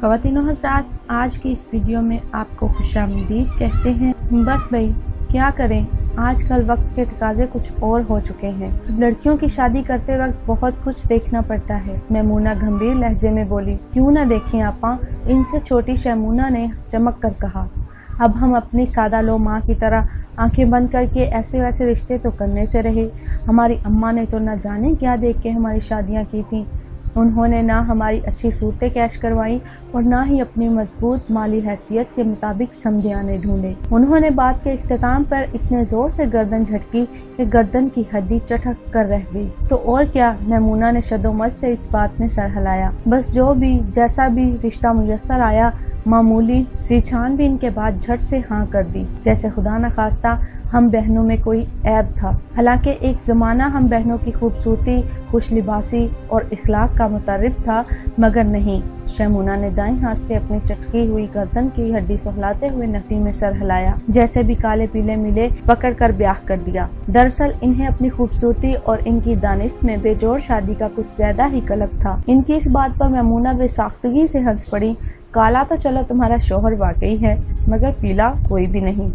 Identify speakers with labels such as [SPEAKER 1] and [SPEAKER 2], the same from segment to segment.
[SPEAKER 1] ख़वातीन व हज़रात, आज की इस वीडियो में आपको खुशामदीद कहते हैं। बस भाई क्या करें, आजकल वक्त के तकाजे कुछ और हो चुके हैं। अब लड़कियों की शादी करते वक्त बहुत कुछ देखना पड़ता है। मैमूना गंभीर लहजे में बोली, क्यों न देखें आपा, इनसे छोटी शैमूना ने चमक कर कहा। अब हम अपनी सादा लो माँ की तरह आंखें बंद करके ऐसे वैसे रिश्ते तो करने से रहे। हमारी अम्मा ने तो न जाने क्या देख के हमारी शादियाँ की थी। उन्होंने ना हमारी अच्छी सूरतें कैश करवाई और ना ही अपनी मजबूत माली हैसियत के मुताबिक समधियाने ढूंढे। उन्होंने बात के इख्तिताम पर इतने जोर से गर्दन झटकी कि गर्दन की हड्डी चटक कर रह गई। तो और क्या, मैमूना ने शदोमत से इस बात में सर हिलाया। बस जो भी जैसा भी रिश्ता मुयस्सर आया, मामूली सी छानबीन के बाद झट से हाँ कर दी, जैसे खुदा न खास्ता हम बहनों में कोई ऐब था। हालांकि एक ज़माना हम बहनों की खूबसूरती, खुश लिबासी और इखलाक का मुतर्रिफ था, मगर नहीं। शैमूना ने दाएं हाथ से अपनी चटकी हुई गर्दन की हड्डी सहलाते हुए नफी में सर हिलाया, जैसे भी काले पीले मिले पकड़ कर ब्याह कर दिया। दरअसल इन्हें अपनी खूबसूरती और इनकी दानिश में बेजोड़ शादी का कुछ ज्यादा ही कलक था। इनकी इस बात पर मैमूना बेसाख्तगी से हंस पड़ी। काला तो चलो तुम्हारा शोहर वाकई है, मगर पीला कोई भी नहीं।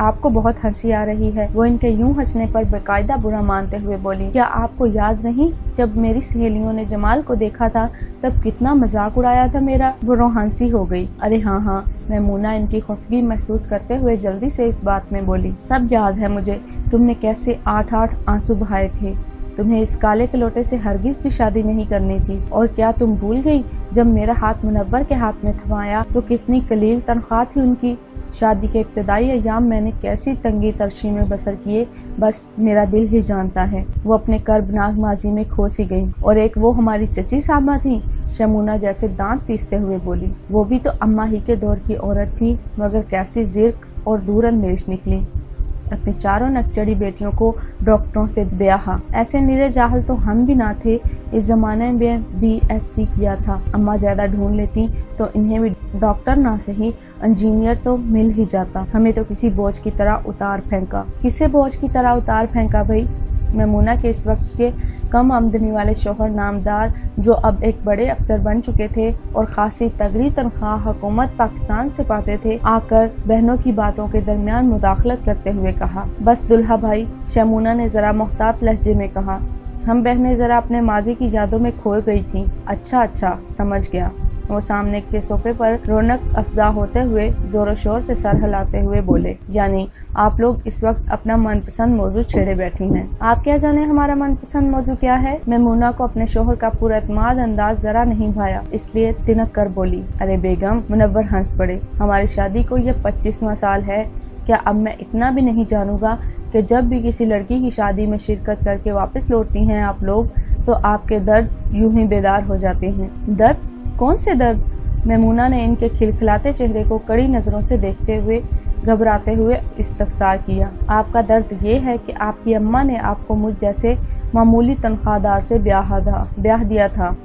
[SPEAKER 1] आपको बहुत हंसी आ रही है। वो इनके यूं हंसने पर बेकायदा बुरा मानते हुए बोली, क्या आपको याद नहीं जब मेरी सहेलियों ने जमाल को देखा था तब कितना मजाक उड़ाया था मेरा। वो रोहानसी हो गई। अरे हाँ हाँ, मैमूना इनकी खफगी महसूस करते हुए जल्दी से इस बात में बोली, सब याद है मुझे। तुमने कैसे 8-8 आंसू बहाए थे। तुम्हें इस काले के लोटे से हरगिज भी शादी नहीं करनी थी। और क्या तुम भूल गई जब मेरा हाथ मुनव्वर के हाथ में थमाया तो कितनी कलील तनख्वाह थी उनकी। शादी के इब्तदाई अय्याम मैंने कैसी तंगी तरशी में बसर किए, बस मेरा दिल ही जानता है। वो अपने कर्बनाक माजी में खो सी गई। और एक वो हमारी चची साहबा थी, शैमूना जैसे दांत पीसते हुए बोली। वो भी तो अम्मा ही के दौर की औरत थी, मगर कैसी जिर्क और दूरअंदेश निकली। अपनी चारों नकचड़ी बेटियों को डॉक्टरों से ब्याहा। ऐसे नीरे जाहल तो हम भी ना थे। इस जमाने में BSc किया था। अम्मा ज्यादा ढूंढ लेती तो इन्हें भी डॉक्टर ना सही इंजीनियर तो मिल ही जाता। हमें तो किसी बोझ की तरह उतार फेंका। किसे बोझ की तरह उतार फेंका भाई? मैमूना के इस वक्त के कम आमदनी वाले शोहर नामदार, जो अब एक बड़े अफसर बन चुके थे और खासी तगड़ी तनख्वाह हुकूमत पाकिस्तान से पाते थे, आकर बहनों की बातों के दरमियान मुदाखलत करते हुए कहा, बस दुल्हा भाई। शैमूना ने जरा मुख्तात लहजे में कहा, हम बहनें जरा अपने माजी की यादों में खो गई थी। अच्छा समझ गया। वो सामने के सोफे पर रौनक अफजा होते हुए जोरों शोर से सर हिलाते हुए बोले, यानी आप लोग इस वक्त अपना मनपसंद मौजू छेड़े बैठी हैं। आप क्या जाने हमारा मनपसंद मौजू क्या है? मैमूना को अपने शोहर का पूरा एतमाद अंदाज जरा नहीं भाया, इसलिए तिनक कर बोली, अरे बेगम। मुनव्वर हंस पड़े, हमारी शादी को ये 25वां साल है। क्या अब मैं इतना भी नहीं जानूंगा कि जब भी किसी लड़की की शादी में शिरकत करके वापस लौटती हैं आप लोग, तो आपके दर्द यूं ही बेदार हो जाते हैं। दर्द? कौन से दर्द? मैमूना ने इनके खिलखिलाते चेहरे को कड़ी नजरों से देखते हुए घबराते हुए इस्तफसार किया। आपका दर्द ये है कि आपकी अम्मा ने आपको मुझ जैसे मामूली तनख्वाहदार से ब्याह दिया था।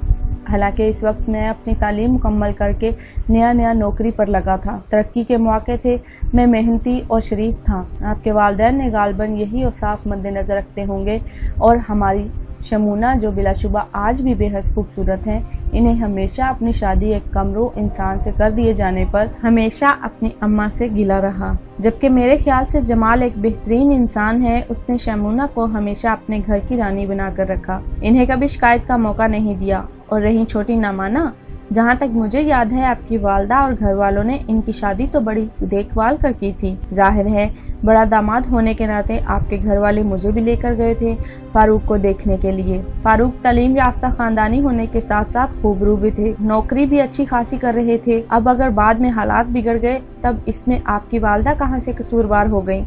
[SPEAKER 1] हालांकि इस वक्त मैं अपनी तालीम मुकम्मल करके नया नौकरी पर लगा था। तरक्की के मौके थे। मैं मेहनती और शरीफ था। आपके वालिदैन ने गालबन यही औसाफ मद्देनजर रखते होंगे। और हमारी शैमूना, जो बिलाशुबा आज भी बेहद खूबसूरत हैं, इन्हें हमेशा अपनी शादी एक कमरू इंसान से कर दिए जाने पर हमेशा अपनी अम्मा से गिला रहा। जबकि मेरे ख्याल से जमाल एक बेहतरीन इंसान है। उसने शैमूना को हमेशा अपने घर की रानी बनाकर रखा, इन्हें कभी शिकायत का मौका नहीं दिया। और रही छोटी नामाना, जहाँ तक मुझे याद है आपकी वालदा और घर वालों ने इनकी शादी तो बड़ी देखभाल कर की थी। जाहिर है बड़ा दामाद होने के नाते आपके घर वाले मुझे भी लेकर गए थे फारूक को देखने के लिए। फारूक तालीम याफ्ता खानदानी होने के साथ साथ खूबरू भी थे, नौकरी भी अच्छी खासी कर रहे थे। अब अगर बाद में हालात बिगड़ गए तब इसमें आपकी वालदा कहाँ से कसूरवार हो गई?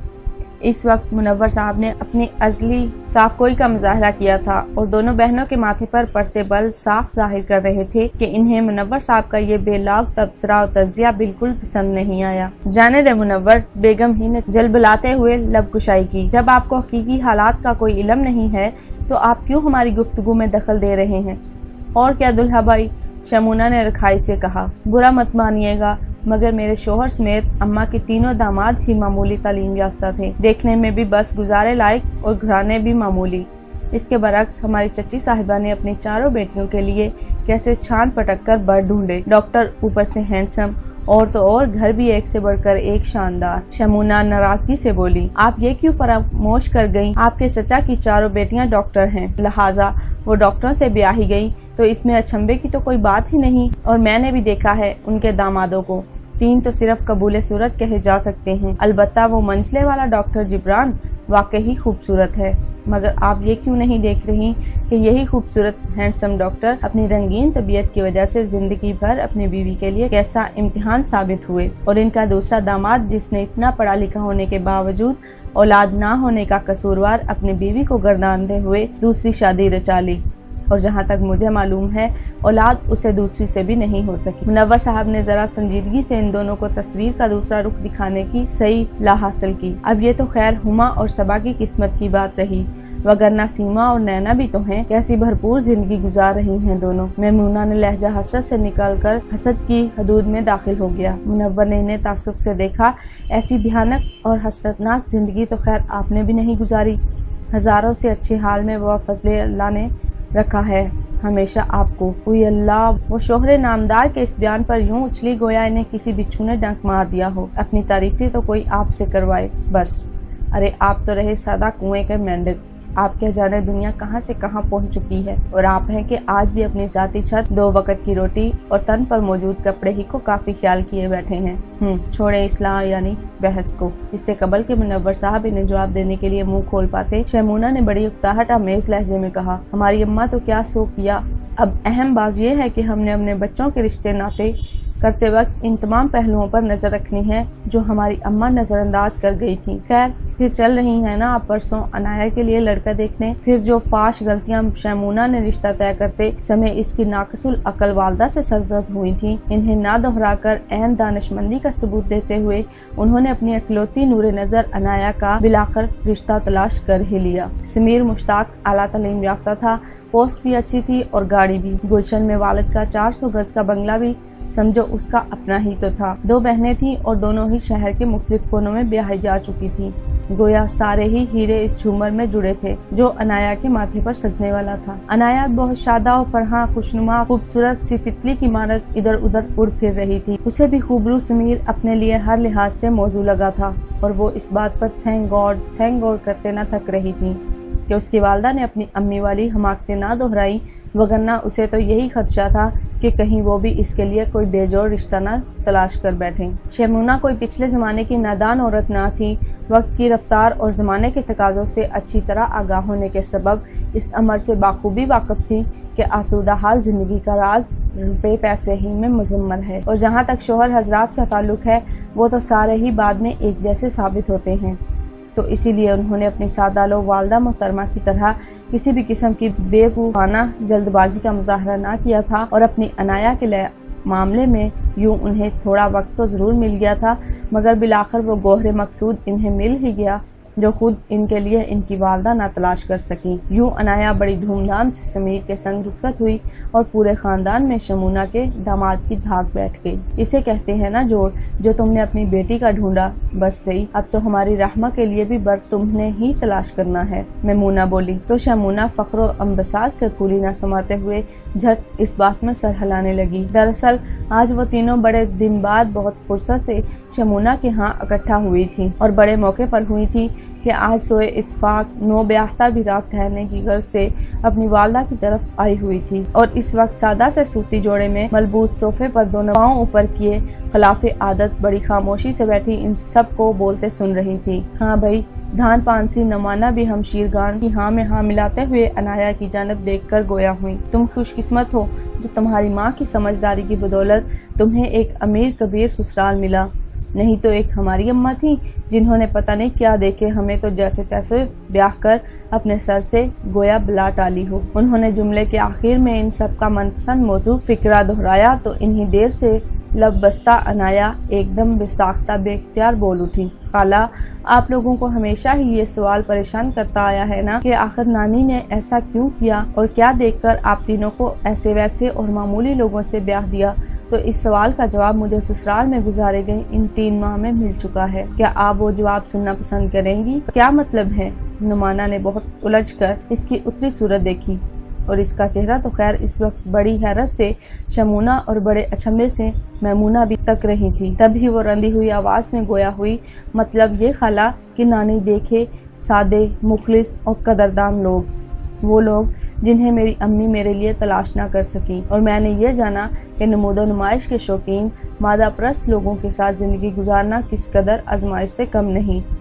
[SPEAKER 1] इस वक्त मुनव्वर साहब ने अपनी अजली साफगोई का मुजाहरा किया था और दोनों बहनों के माथे पर पड़ते बल साफ जाहिर कर रहे थे कि इन्हें मुनव्वर साहब का ये बेलाग तबसरा और तज्जिया बिल्कुल पसंद नहीं आया। जाने दे मुनव्वर, बेगम ही ने जलबलाते हुए लबकुशाई की। जब आपको हकीकी हालात का कोई इल्म नहीं है तो आप क्यों हमारी गुफ्तगू में दखल दे रहे हैं? और क्या दुल्हा भाई, शैमूना ने रखाई से कहा, बुरा मत मानिएगा, मगर मेरे शोहर समेत अम्मा के तीनों दामाद ही मामूली तालीम याफ्ता थे, देखने में भी बस गुजारे लायक और घराने भी मामूली। इसके बरक्स हमारी चची साहिबा ने अपनी चारों बेटियों के लिए कैसे छान पटक कर बर ढूंढे। डॉक्टर ऊपर से हैंडसम और तो और घर भी एक से बढ़कर एक शानदार। शमूना नाराजगी से बोली, आप ये क्यों फरामोश कर गयी? आपके चचा की चारों बेटियां डॉक्टर हैं, लिहाजा वो डॉक्टरों से ब्याही गई तो इसमें अचंभे की तो कोई बात ही नहीं। और मैंने भी देखा है उनके दामादों को, 3 तो सिर्फ कबूले सूरत कहे जा सकते हैं। अलबत्ता वो मंचले वाला डॉक्टर जिब्रान वाकई खूबसूरत है, मगर आप ये क्यों नहीं देख रही कि यही खूबसूरत हैंडसम डॉक्टर अपनी रंगीन तबीयत की वजह से जिंदगी भर अपनी बीवी के लिए कैसा इम्तिहान साबित हुए। और इनका दूसरा दामाद जिसने इतना पढ़ा लिखा होने के बावजूद औलाद ना होने का कसूरवार अपनी बीवी को गर्दानते हुए दूसरी शादी रचा ली, और जहाँ तक मुझे मालूम है औलाद उसे दूसरी से भी नहीं हो सकी। मुनव्वर साहब ने जरा संजीदगी से इन दोनों को तस्वीर का दूसरा रुख दिखाने की सही ला हासिल की। अब ये तो खैर हुमा और सबा की किस्मत की बात रही, वगरना सीमा और नैना भी तो हैं। कैसी भरपूर जिंदगी गुजार रही हैं दोनों। मैमूना ने लहजा हसरत से निकलकर हसद की हदूद में दाखिल हो गया। मुनव्वर ने इन्हें तासुब से देखा। ऐसी भयानक और हसरतनाक जिंदगी तो खैर आपने भी नहीं गुजारी। हजारों से अच्छे हाल में वह फजले अल्लाह ने रखा है हमेशा आपको। कोई अल्लाह, वो शोहरे नामदार के इस बयान पर यूं उछली गोया इन्हें किसी बिच्छू ने डंक मार दिया हो। अपनी तारीफें तो कोई आपसे करवाए बस। अरे आप तो रहे सादा कुएं के मेंढक, आप क्या जाने दुनिया कहां से कहां पहुंच चुकी है। और आप हैं कि आज भी अपनी जाती छत, 2 वक्त की रोटी और तन पर मौजूद कपड़े ही को काफी ख्याल किए बैठे हैं। छोड़े इस्लाम यानी बहस को। इससे कबल के मुनव्वर साहब इन्हें जवाब देने के लिए मुंह खोल पाते, शमूना ने बड़ी उकताहट आमेज लहजे में कहा, हमारी अम्मा तो क्या सो किया। अब अहम बात यह है कि हमने अपने बच्चों के रिश्ते नाते करते वक्त इन तमाम पहलुओं पर नजर रखनी है जो हमारी अम्मा नजरअंदाज कर गई थी। खैर फिर चल रही है ना आप परसों अनाया के लिए लड़का देखने। फिर जो फाश गलतियां शमूना ने रिश्ता तय करते समय इसकी नाकसुल अकल वालदा से सरजद हुई थी, इन्हें ना दोहराकर ऐन दानिशमंदी का सबूत देते हुए उन्होंने अपनी अकलौती नूरे नजर अनाया का बिलाखर रिश्ता तलाश कर ही लिया। समीर मुश्ताक आला तालीम याफ्ता था, पोस्ट भी अच्छी थी और गाड़ी भी। गुलशन में वालिद का 400 गज का बंगला भी समझो उसका अपना ही तो था। 2 बहनें थीं और दोनों ही शहर के मुख्तलिफ कोनों में ब्याही जा चुकी थी। गोया सारे ही हीरे इस झूमर में जुड़े थे जो अनाया के माथे पर सजने वाला था। अनाया बहुत शादा और फरहा खुशनुमा खूबसूरत सी तितली की मानत इधर उधर उड़ फिर रही थी। उसे भी खूबरू समीर अपने लिए हर लिहाज से मौजू लगा था और वो इस बात पर थैंक गॉड करते न थक रही थी कि उसकी वालदा ने अपनी अम्मी वाली हमाकतें ना दोहराई, वगरना उसे तो यही खदशा था कि कहीं वो भी इसके लिए कोई बेजोड़ रिश्ता न तलाश कर बैठे। शमूना कोई पिछले जमाने की नादान औरत ना थी। वक्त की रफ्तार और जमाने के तकाजों से अच्छी तरह आगाह होने के सबब इस अमर से बाखूबी वाकिफ थी कि आसूदा हाल जिंदगी का राज रुपए पैसे ही में मुजम्मल है, और जहाँ तक शोहर हजरात का ताल्लुक है वो तो सारे ही बाद में एक जैसे साबित होते हैं। तो इसीलिए उन्होंने अपनी सादालो वालदा मोहतरमा की तरह किसी भी किस्म की बेवकूफाना जल्दबाजी का मुजाहरा ना किया था और अपनी अनाया के मामले में यूं उन्हें थोड़ा वक्त तो जरूर मिल गया था, मगर बिलाखिर वो गोहरे मकसूद इन्हें मिल ही गया जो खुद इनके लिए इनकी वालदा ना तलाश कर सकी। यूं अनाया बड़ी धूमधाम से समीर के संग रुखसत हुई और पूरे खानदान में शमूना के दामाद की धाक बैठ गई। इसे कहते हैं ना जोड़, जो तुमने अपनी बेटी का ढूंढा बस गई, अब तो हमारी रहमा के लिए भी बर तुमने ही तलाश करना है, मैमूना बोली। तो शमूना फख्र अम्बसाद से फूली न समाते हुए झट इस बात में सर हिलाने लगी। दरअसल आज वो तीनों बड़े दिन बाद बहुत फुर्सत से शमूना के यहाँ इकट्ठा हुई थी और बड़े मौके पर हुई थी कि आज सोए इत्तेफाक नो ब्याहता भी रात ठहरने की गर्ज से अपनी वालदा की तरफ आई हुई थी और इस वक्त सादा से सूती जोड़े में मलबूस सोफे पर दोनों पांव ऊपर किए खिलाफे आदत बड़ी खामोशी से बैठी इन सब को बोलते सुन रही थी। हाँ भाई, धान पानसी नमाना भी हम शीरगान की हाँ में हाँ मिलाते हुए अनाया की जानब देखकर गोया हुई। तुम खुशकिस्मत हो जो तुम्हारी माँ की समझदारी की बदौलत तुम्हें एक अमीर कबीर ससुराल मिला, नहीं तो एक हमारी अम्मा थी जिन्होंने पता नहीं क्या देखे हमें तो जैसे तैसे ब्याह कर अपने सर से गोया बला टाली हो। उन्होंने जुमले के आखिर में इन सब का मनपसंद मौजू फिक्रा दोहराया तो इन्हीं देर से लब बस्ता अनाया एकदम बेसाख्ता बेख्तियार बोल उठी। खाला, आप लोगों को हमेशा ही ये सवाल परेशान करता आया है ना कि आखिर नानी ने ऐसा क्यों किया और क्या देखकर आप तीनों को ऐसे वैसे और मामूली लोगों से ब्याह दिया। तो इस सवाल का जवाब मुझे ससुराल में गुजारे गए इन 3 माह में मिल चुका है। क्या आप वो जवाब सुनना पसंद करेंगी? क्या मतलब है? نمانا نے بہت الجھ کر اس کی اتری صورت دیکھی اور اس کا چہرہ تو خیر اس وقت بڑی حیرت سے شمونہ اور بڑے اچنبے سے میمونہ بھی تک رہی تھی۔ تبھی وہ رندی ہوئی آواز میں گویا ہوئی، مطلب یہ خالہ کہ نانی دیکھے سادے، مخلص اور قدردان لوگ، وہ لوگ جنہیں میری امی میرے لیے تلاش نہ کر سکیں، اور میں نے یہ جانا کہ نمود و نمائش کے شوقین مادہ پرست لوگوں کے ساتھ زندگی گزارنا کس قدر آزمائش سے کم نہیں۔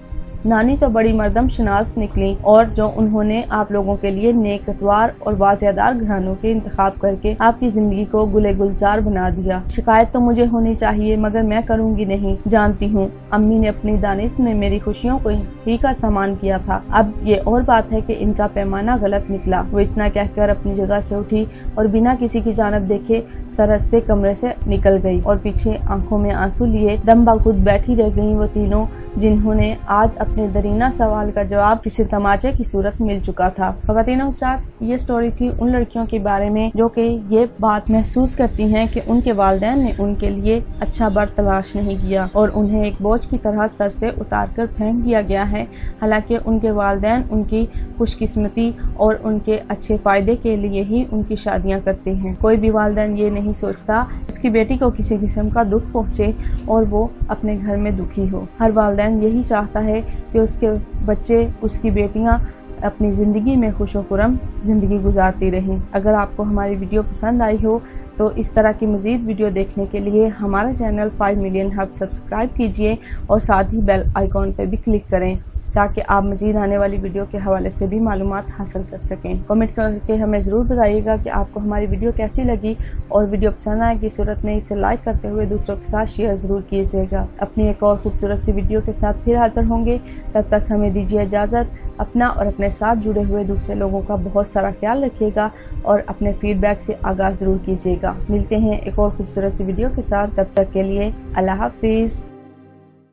[SPEAKER 1] نانی تو بڑی مردم شناس نکلی، اور جو انہوں نے آپ لوگوں کے لیے نیک اتوار اور واضح دار گھرانوں کے انتخاب کر کے آپ کی زندگی کو گلے گلزار بنا دیا۔ شکایت تو مجھے ہونی چاہیے مگر میں کروں گی نہیں۔ جانتی ہوں امی نے اپنی دانش میں میری خوشیوں کو ہی کا سامان کیا تھا، اب یہ اور بات ہے کہ ان کا پیمانہ غلط نکلا۔ وہ اتنا کہہ کر اپنی جگہ سے اٹھی اور بنا کسی کی جانب دیکھے سرحد سے کمرے سے نکل گئی، اور پیچھے آنکھوں میں آنسو لیے دم بخود بیٹھی رہ گئیں وہ تینوں، جنہوں نے آج اپنے درینہ سوال کا جواب کسی تماچے کی صورت مل چکا تھا۔ خواتین و حضرات، یہ سٹوری تھی ان لڑکیوں کے بارے میں جو کہ یہ بات محسوس کرتی ہیں کہ ان کے والدین نے ان کے لیے اچھا بر تلاش نہیں کیا اور انہیں ایک بوجھ کی طرح سر سے اتار کر پھینک دیا گیا ہے، حالانکہ ان کے والدین ان کی خوش قسمتی اور ان کے اچھے فائدے کے لیے ہی ان کی شادیاں کرتے ہیں۔ کوئی بھی والدین یہ نہیں سوچتا اس کی بیٹی کو کسی قسم کا دکھ پہنچے اور وہ اپنے گھر میں دکھی ہو۔ ہر والدین یہی چاہتا ہے کہ اس کے بچے، اس کی بیٹیاں اپنی زندگی میں خوش و خرم زندگی گزارتی رہیں۔ اگر آپ کو ہماری ویڈیو پسند آئی ہو تو اس طرح کی مزید ویڈیو دیکھنے کے لیے ہمارا چینل 5 ملین ہب سبسکرائب کیجئے اور ساتھ ہی بیل آئیکن پہ بھی کلک کریں تاکہ آپ مزید آنے والی ویڈیو کے حوالے سے بھی معلومات حاصل کر سکیں۔ کمنٹ کر کے ہمیں ضرور بتائیے گا کہ آپ کو ہماری ویڈیو کیسی لگی، اور ویڈیو پسند آئے کی صورت میں اسے لائک کرتے ہوئے دوسروں کے ساتھ شیئر ضرور کیجیے گا۔ اپنی ایک اور خوبصورت سی ویڈیو کے ساتھ پھر حاضر ہوں گے، تب تک ہمیں دیجیے اجازت۔ اپنا اور اپنے ساتھ جڑے ہوئے دوسرے لوگوں کا بہت سارا خیال رکھیے گا اور اپنے فیڈ بیک سے آگاہ ضرور کیجیے گا۔ ملتے ہیں ایک اور خوبصورت سی ویڈیو کے ساتھ، تب تک کے لیے اللہ حافظ۔